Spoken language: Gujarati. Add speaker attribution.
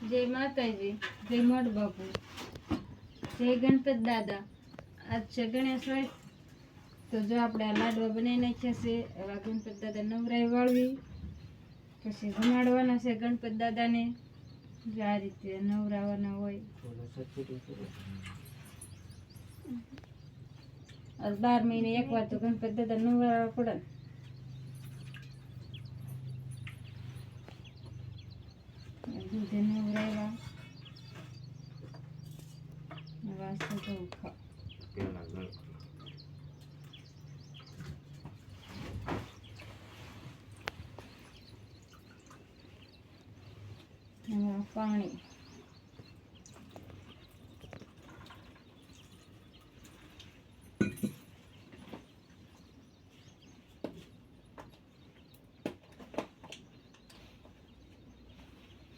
Speaker 1: જય માતાજી, જય મઠ બાપુ, જય ગણપત દાદા. આજ છે ગણેશ. તો જો આપણે આ લાડવા બનાવી નાખ્યા છે. એવા ગણપત દાદા નવરાઈ વાળવી, પછી જમાડવાના છે ગણપત દાદાને. જો આ રીતે નવરાવાના હોય. 12 મહિને એકવાર તો ગણપત દાદા નવરાવા પડે. દૂધે નવરાવ્યા વાસણ તો પાણી